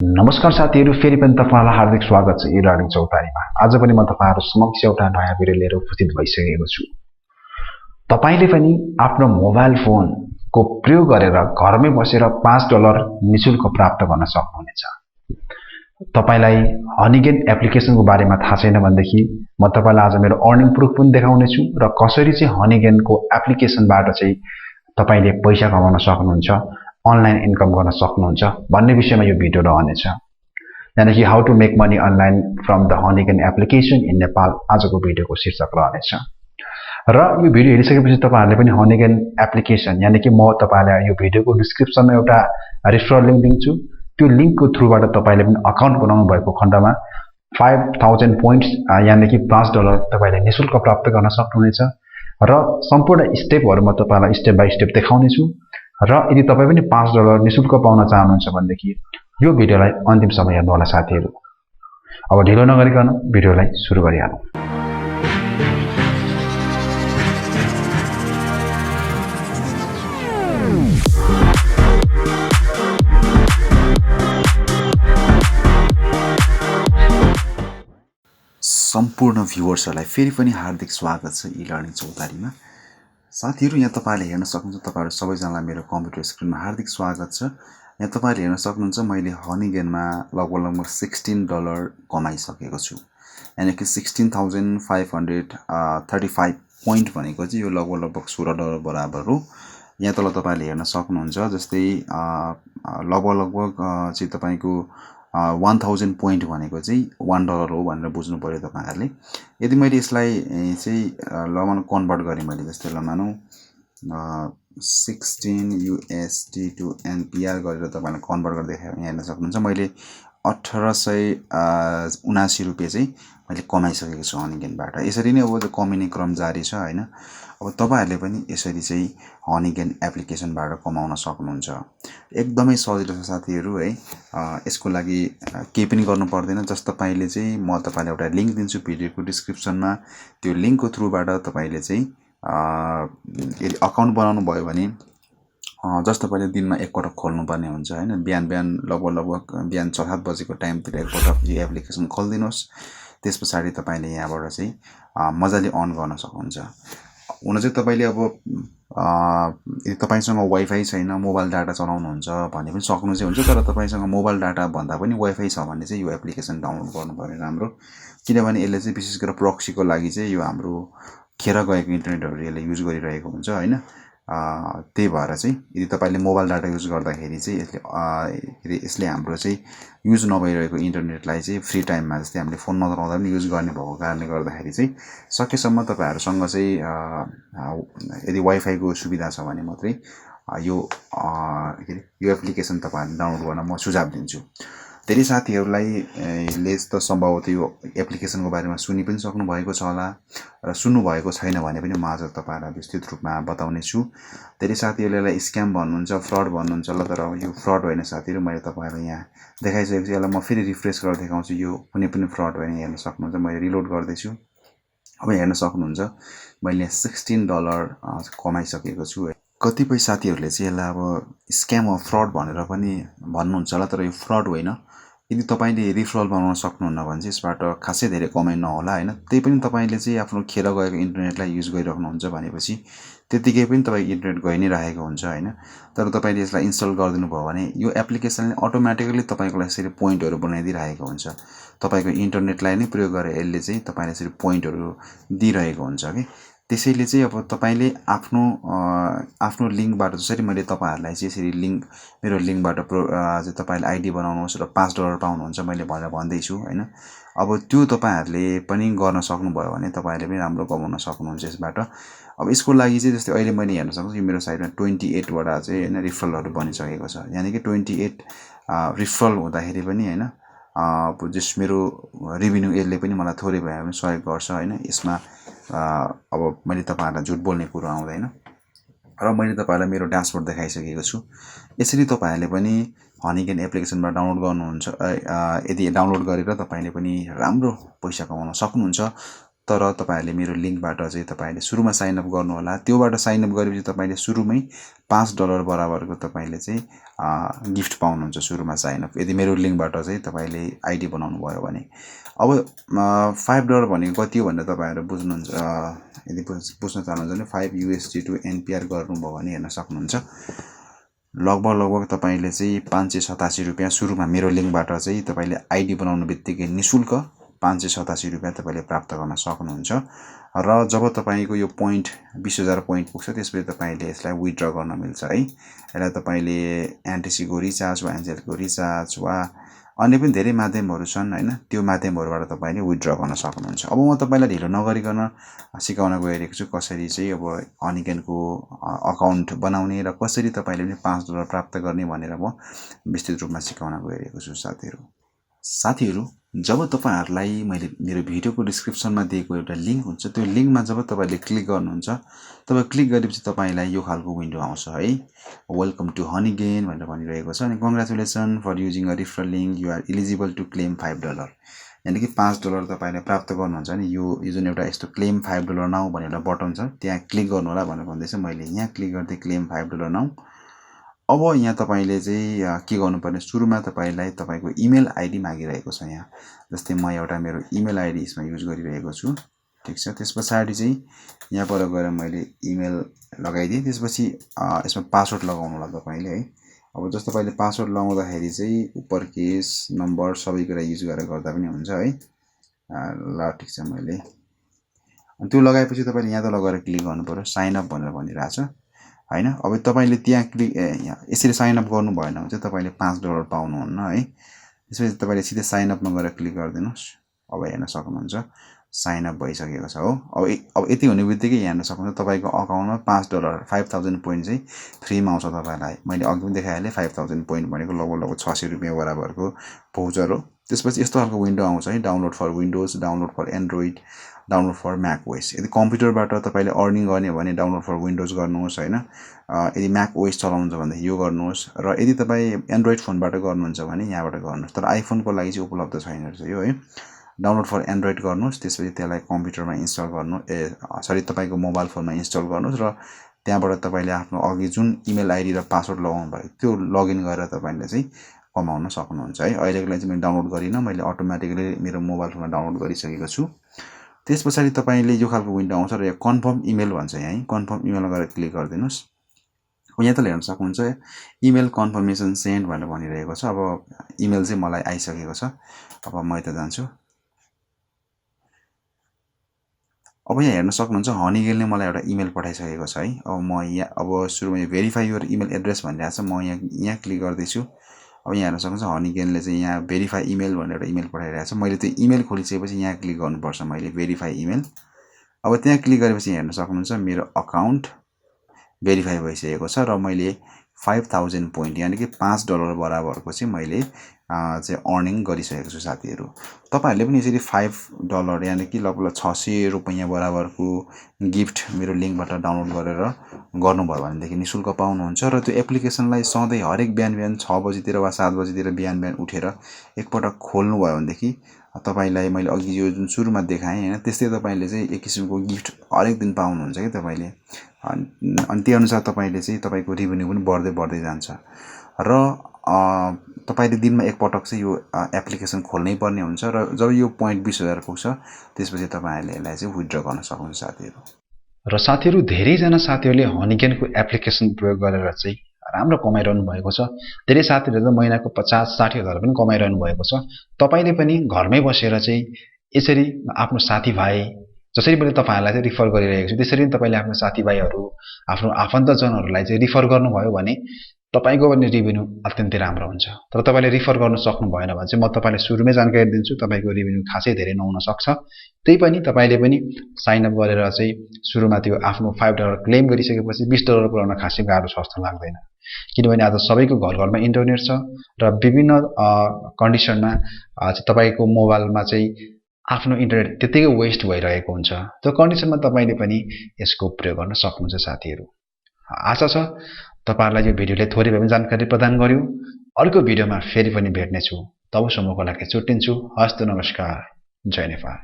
नमस्कार साथीहरू, फेरि पनि तपाईहरुलाई हार्दिक स्वागत छ elearning चौतारीमा। आज पनि म तपाईहरु समक्ष एउटा नयाँ भिडियो लिएर उपस्थित भइसकेको छु। तपाईले पनि आफ्नो मोबाइल फोनको प्रयोग गरेर घरमै बसेर $5 निशुल्क प्राप्त गर्न सक्नुहुनेछ। तपाईलाई हनीगेन एप्लिकेसनको बारेमा थाहा छैन भनेदेखि म तपाईलाई आज मेरो अर्निङ प्रुफ पनि देखाउने छु र कसरी चाहिँ हनीगेनको एप्लिकेसनबाट चाहिँ तपाईले पैसा कमाउन सक्नुहुन्छ, अनलाइन इन्कम गर्न सक्नुहुन्छ भन्ने विषयमा यो भिडियो रहनेछ। यानी कि how to make money online from the honeygain application in Nepal आजको भिडियोको शीर्षक रहनेछ। र यो भिडियो हेरिसकेपछि तपाईहरुले पनि हनीगेन एप्लिकेसन यानी कि म तपाईलाई यो भिडियोको डिस्क्रिप्सनमा एउटा रेफरल लिंक दिन्छु। त्यो लिंकको थ्रुबाट तपाईले पनि अकाउन्ट बनाउनु भएको खण्डमा 5000 पोइन्ट्स यानी कि $5 तपाईले निशुल्क प्राप्त गर्न सक्नुहुनेछ। र सम्पूर्ण स्टेपहरु म तपाईलाई स्टेप बाइ स्टेप देखाउने छु। र यदि तपाई पनि $5 निशुल्क पाउन चाहनुहुन्छ भनेदेखि यो भिडियोलाई अन्तिमसम्म हेर्नु होला साथीहरु। अब ढिलो नगरिकन भिडियोलाई सुरु गरिहालौं। सम्पूर्ण भ्युअर्सहरुलाई फेरि पनि हार्दिक स्वागत छ elearning चौतारीमा। साथीहरु, यहाँ तपाईले हेर्न सक्नुहुन्छ, तपाईहरु सबैजनालाई मेरो कम्प्युटर स्क्रिनमा हार्दिक स्वागत छ। यहाँ तपाईले हेर्न सक्नुहुन्छ, मैले हनीगेनमा लगभग $16 कमाइसकेको छु। यानी कि 16,535 पोइन्ट भनेको चाहिँ यो लगभग $16 बराबर हो। यहाँ तल तपाईले हेर्न सक्नुहुन्छ, जस्तै लगभग चाहिँ तपाईको 1000 पोइन्ट भनेको चाहिँ $1 हो भनेर बुझ्नु पर्यो तपाईहरुले। यदि मैले यसलाई चाहिँ ल कन्भर्ट गरे, मैले जस्तै ल मानौ 16 USD टु NPR गरेर तपाईलाई कन्भर्ट गर्दै हेर्न सक्नुहुन्छ। मैले 1879 रुपैयाँ चाहिँ मैले कमाइसकेको छु हनीगेनबाट। यसरी नै अब कमिने क्रम जारी छ हैन। अब तपाईहरुले पनि यसरी चाहिँ हनीगेन एप्लिकेसनबाट कमाउन सक्नुहुन्छ। एकदमै सजिलो छ साथीहरु है। यसको लागि केही पनि गर्नु पर्दैन। जस्ट तपाईले चाहिँ म तपाईलाई एउटा लिंक दिन्छु भिडियोको डिस्क्रिप्सनमा। त्यो लिंकको थ्रुबाट तपाईले चाहिँ यदि अकाउन्ट बनाउनु भयो भने जस्ट तपाईले दिनमा एकपटक खोल्नु पर्ने हुन्छ हैन। बिहान लगभग बिहान 6-7 बजेको टाइमतिर एकपटक यो एप्लिकेसन खोल्दिनुस्। त्यसपछि तपाईले यहाँबाट चाहिँ मजाले अर्न गर्न सक्नुहुन्छ। हुन चाहिँ तपाईले अब यदि तपाईसँग वाइफाई छैन, मोबाइल डाटा चलाउनुहुन्छ भने पनि सक्नु चाहिँ हुन्छ। तर तपाईसँग मोबाइल डाटा भन्दा पनि वाइफाई छ भने चाहिँ यो एप्लिकेसन डाउनलोड गर्नु पर्यो राम्रो। किनभने यसले चाहिँ विशेष गरेर प्रक्सीको लागि चाहिँ यो हाम्रो खेर गएको इन्टरनेटहरु यसले युज गरिरहेको हुन्छ हैन। त्यही भएर चाहिँ यदि तपाईले मोबाइल डाटा युज गर्दाखेरि चाहिँ यसले हाम्रो चाहिँ युज नभइरहेको इन्टरनेटलाई चाहिँ फ्री टाइममा, जस्तै हामीले फोन नचलाउँदा पनि युज गर्ने भएको कारणले गर्दाखेरि चाहिँ सकेसम्म तपाईहरुसँग चाहिँ यदि वाइफाईको सुविधा छ भने मात्रै यो एप्लिकेसन तपाईहरुले डाउनलोड गर्न म सुझाव दिन्छु। धेरै साथीहरुलाई ले त सम्भवतः यो एप्लिकेसनको बारेमा सुनि पनि सक्नु भएको छ होला र सुन्नु भएको छैन भने पनि म आज तपाईहरुलाई विस्तृत रूपमा बताउने छु। धेरै साथीहरुले यसलाई स्क्याम भन्नुहुन्छ, फ्रड भन्नुहुन्छ होला, तर यो फ्रड होइन साथीहरु। मैले तपाईहरुलाई यहाँ देखाइसकेको छु। यसलाई म फेरि रिफ्रेश गरेर देखाउँछु। यो कुनै पनि फ्रड होइन, हेर्न सक्नुहुन्छ। मैले रिलोड गर्दै छु। अब हेर्न सक्नुहुन्छ, मैले $16 कमाइसकेको छु। कतिपय साथीहरुले चाहिँ यसलाई अब स्क्याम वा फ्रड भनेर पनि भन्नुहुन्छ होला, तर यो फ्रड होइन। यदि तपाईले रिफरल बनाउन सक्नुहुन्न भने चाहिँ यसबाट खासै धेरै कमाइ नहोला हैन। त्यही पनि तपाईले चाहिँ आफ्नो खेर गएको इन्टरनेटलाई युज गरिराख्नुहुन्छ भनेपछि त्यतिकै पनि तपाईको इन्टरनेट गइ नै रहेको हुन्छ हैन। तर तपाईले यसलाई इन्स्टल गरिदिनु भयो भने यो एप्लिकेसनले अटोमेटिकली तपाईको लागि यसरी पोइन्टहरु बनाइदिरहेको हुन्छ। तपाईको इन्टरनेटलाई नै प्रयोग गरेर यसले चाहिँ तपाईलाई यसरी पोइन्टहरु दिइरहेको हुन्छ के। त्यसैले चाहिँ अब तपाईले आफ्नो लिंकबाट, जसरी मैले तपाईहरुलाई चाहिँ यसरी लिंक मेरो लिंकबाट चाहिँ तपाईले आईडी बनाउनुहोस् र $5 पाउनुहुन्छ मैले भनेर भन्दै छु हैन। अब त्यो तपाईहरुले पनि गर्न सक्नुभयो भने तपाईहरुले पनि राम्रो कमाउन सक्नुहुन्छ यसबाट। अब यसको लागि चाहिँ जस्तै अहिले मैले हेर्न सक्छु, मेरो साइडमा 28 वटा चाहिँ हैन रिफरलहरु बनिसकेको छ। यानी कि 28 रिफरल हुँदाखेरि पनि हैन जस मेरो रेभिन्यू यसले पनि मलाई थोरै भए पनि सहयोग गर्छ हैन। यसमा अब मैले तपाईहरुलाई झुट बोल्ने कुरा आउँदैन र मैले तपाईहरुलाई मेरो ड्याशबोर्ड देखाइसकेको छु। यसरी तपाईहरुले पनि हनीगेन एप्लिकेसनबाट डाउनलोड गर्नुहुन्छ। यदि डाउनलोड गरेर तपाईले पनि राम्रो पैसा कमाउन सक्नुहुन्छ। तर तपाईहरुले मेरो लिंकबाट चाहिँ तपाईले सुरुमा साइन अप गर्नु होला। त्योबाट साइन अप गरेपछि तपाईले सुरुमै $5 बराबरको तपाईले चाहिँ गिफ्ट पाउनुहुन्छ सुरुमा साइन अप यदि मेरो लिंकबाट चाहिँ तपाईले आईडी बनाउनु भयो भने। अब $5 भनेको कति हो भनेर तपाईहरु बुझ्नुहुन्छ यदि बुझ्न चाहनुहुन्छ भने $5 to NPR गर्नुभयो भने हेर्न सक्नुहुन्छ। लगभग तपाईले चाहिँ ₹587 सुरुमा मेरो लिंकबाट चाहिँ तपाईले आईडी बनाउनु बित्तिकै निशुल्क ₹587 तपाईले प्राप्त गर्न सक्नुहुन्छ। र जब तपाईको यो पोइन्ट 20,000 पोइन्ट पुग्छ त्यसपछि तपाईले यसलाई विथड्र गर्न मिल्छ है। यसलाई तपाईले एनटीसी को रिचार्ज वा एनजेल को रिचार्ज वा अन्य पनि धेरै माध्यमहरु छन् हैन, त्यो माध्यमहरुबाट तपाईले विथड्र गर्न सक्नुहुन्छ। अब म तपाईलाई ढिलो नगरिकन सिकाउन गइरहेको छु कसरी चाहिँ अब हनीगेन को अकाउन्ट बनाउने र कसरी तपाईले पनि $5 प्राप्त गर्ने भनेर म विस्तृत रूपमा सिकाउन गइरहेको छु साथीहरु। जब तपाईहरुलाई मैले मेरो भिडियोको डिस्क्रिप्सनमा दिएको एउटा लिंक हुन्छ त्यो लिंकमा जब तपाईले क्लिक गर्नुहुन्छ तब क्लिक गरेपछि तपाईलाई यो खालको विन्डो आउँछ है। वेलकम टु हनीगेन भनेर भनिरहेको छ अनि congratulations for using a referral link you are eligible to claim $5 यानी कि $5 तपाईले प्राप्त गर्नुहुन्छ नि। यो जुन एउटा यस्तो क्लेम $5 नाउ भनेर एउटा बटन छ त्यहाँ क्लिक गर्नु होला भनेर भन्दैछ। मैले यहाँ क्लिक गर्दै क्लेम $5 नाउ। अब यहाँ तपाईले चाहिँ के गर्नुपर्ने सुरुमा तपाईलाई तपाईको इमेल आईडी मागिरहेको छ यहाँ। जस्तै म एउटा मेरो इमेल आईडी यसमा युज गरिरहेको छु ठीक छ। त्यसपछि चाहिँ यहाँबाट गएर मैले इमेल लगाइदिए त्यसपछि यसमा पासवर्ड लगाउनु होला तपाईले है। अब जस्तो तपाईले पासवर्ड लगाउँदाखेरि चाहिँ अप्पर केस नम्बर सबै कुरा युज गरेर गर्दा पनि हुन्छ है। ल ठीक छ मैले अनि त्यो लगाएपछि तपाईले यहाँ तल गएर क्लिक गर्नु पर्यो साइन अप भनेर भनिरहेछ हैन। अब तपाईले त्यहाँ क्लिक यसरी साइन अप गर्नु भएन भने चाहिँ तपाईले $5 पाउनुहुन्न है। त्यसपछि तपाईले सिधै साइन अपमा गएर क्लिक गर्दिनुस्। अब हेर्न सक्नुहुन्छ साइन अप भइसकेको छ हो। अब यति हुने बित्तिकै हेर्न सक्नुहुन्छ तपाईको अकाउन्टमा $5 5000 पोइन्ट चाहिँ फ्रीमा आउँछ तपाईलाई। मैले अघि पनि देखाइहालेँ 5000 पोइन्ट भनेको लगभग $600 बराबरको भोचर हो। त्यसपछि यस्तो खालको विन्डो आउँछ है। Download for Windows, download for Android, download for Mac OS. यदि कम्प्युटरबाट तपाईले अर्निङ गर्ने भने डाउनलोड फर विन्डोज गर्नुहोस् हैन। यदि म्याक ओएस चलाउनुहुन्छ भने यो गर्नुहोस् र यदि तपाई एन्ड्रोइड फोनबाट गर्नुहुन्छ भने यहाँबाट गर्नुहोस्। तर आइफोनको लागि चाहिँ उपलब्ध छैन रहेछ यो है। डाउनलोड फर एन्ड्रोइड गर्नुहोस् त्यसपछि त्यसलाई कम्प्युटरमा इन्स्टल गर्नु सरी तपाईको मोबाइल फोनमा इन्स्टल गर्नुहोस् र त्यहाँबाट तपाईले आफ्नो अघि जुन इमेल आईडी र पासवर्ड लगाउनु भएको त्यो लगइन गरेर तपाईले चाहिँ कमाउन सक्नुहुन्छ है। अहिलेको लागि चाहिँ मैले डाउनलोड गरिन, मैले अटोमेटिकली मेरो मोबाइल फोनमा डाउनलोड गरिसकेको छु। त्यसपछि तपाईले यो खालको विन्डो आउँछ र यो कन्फर्म इमेल भन्छ यहाँ है। कन्फर्म इमेलमा गएर क्लिक गर्दिनुस्। यहाँ त हेर्न सक्नुहुन्छ इमेल कन्फर्मेसन सेन्ड भनेर भनिरहेको छ। अब इमेल चाहिँ मलाई आइसकेको छ। अब म यता जान्छु। अब यहाँ हेर्न सक्नुहुन्छ हनीगेनले मलाई एउटा इमेल पठाइसकेको छ है। अब म यहाँ अब सुरुमा भेरिफाई योर इमेल एड्रेस भनिरहेको छ। म यहाँ क्लिक गर्दैछु। अब यहाँ हेर्न सक्नुहुन्छ हनीगेनले चाहिँ यहाँ भेरिफाई इमेल भनेर एउटा इमेल पठाइरहेको छ। मैले त्यो इमेल खोलिसकेपछि यहाँ क्लिक गर्नुपर्छ मैले भेरिफाई इमेल। अब त्यहाँ क्लिक गरेपछि हेर्न सक्नुहुन्छ मेरो अकाउन्ट भेरिफाई भइसकेको छ र मैले 5000 पोइन्ट यानी कि $5 बराबरको चाहिँ मैले चाहिँ अर्निङ गरिसकेको छु साथीहरु। तपाईहरुले पनि यसरी $5 यानी कि लगभग ₹600 बराबरको गिफ्ट मेरो लिंकबाट डाउनलोड गरेर गर्नुभयो भनेदेखि निशुल्क पाउनुहुन्छ र त्यो एप्लिकेसनलाई सधैँ हरेक बिहान 6 बजेतिर वा 7 बजेतिर बिहान उठेर एकपटक खोल्नु भयो भनेदेखि तपाईलाई मैले अघि यो जुन सुरुमा देखाएँ हैन त्यस्तै तपाईले चाहिँ एक किसिमको गिफ्ट हरेक दिन पाउनुहुन्छ के तपाईले। अनि त्यही अनुसार तपाईले चाहिँ तपाईको रेभेन्यू पनि बढ्दै जान्छ र तपाईले दिनमा एक पटक चाहिँ यो एप्लिकेसन खोल्नै पर्ने हुन्छ र जब यो पोइन्ट 20000 पुग्छ त्यसपछि तपाईहरुले यसलाई चाहिँ विथड्र गर्न सक्नुहुन्छ साथीहरु। र साथीहरु धेरै जना साथीहरुले हनीगेनको एप्लिकेसन प्रयोग गरेर चाहिँ राम्रो कमाइरहनु भएको छ। धेरै साथीहरुले महिनाको 50-60 हजार पनि कमाइरहनु भएको छ। तपाईले पनि घरमै बसेर चाहिँ यसरी आफ्नो साथीभाइ जसरी मैले तपाईहरुलाई चाहिँ रिफर गरिरहेको छु त्यसरी नै तपाईले आफ्नो साथीभाइहरु आफ्नो आफन्तजनहरुलाई चाहिँ रिफर गर्नुभयो भने तपाईको पनि रेभेन्यू अत्यन्तै राम्रो हुन्छ। तर तपाईले रिफर गर्न सक्नु भएन भने चाहिँ म तपाईलाई सुरुमै जानकारी दिन्छु तपाईको रेभेन्यू खासै धेरै नहुन सक्छ। त्यही पनि तपाईले पनि साइन अप गरेर चाहिँ सुरुमा त्यो आफ्नो $5 क्लेम गरिसकेपछि $20 पुर्याउन खासै गाह्रो छ जस्तो लाग्दैन। किनभने आज सबैको घरमा इन्टरनेट छ र विभिन्न कन्डिसनमा तपाईको मोबाइलमा चाहिँ आफ्नो इन्टरनेट त्यतिकै वेस्ट भइरहेको हुन्छ। त्यो कन्डिसनमा तपाईले पनि यसको प्रयोग गर्न सक्नुहुन्छ साथीहरु। आशा छ तपाईहरुलाई यो भिडियोले थोरै भए पनि जानकारी प्रदान गर्यो। अर्को भिडियोमा फेरि पनि भेट्ने छु। तबसम्मको लागि छुट्टिन्छु। हस्त नमस्कार। जय नेपाल।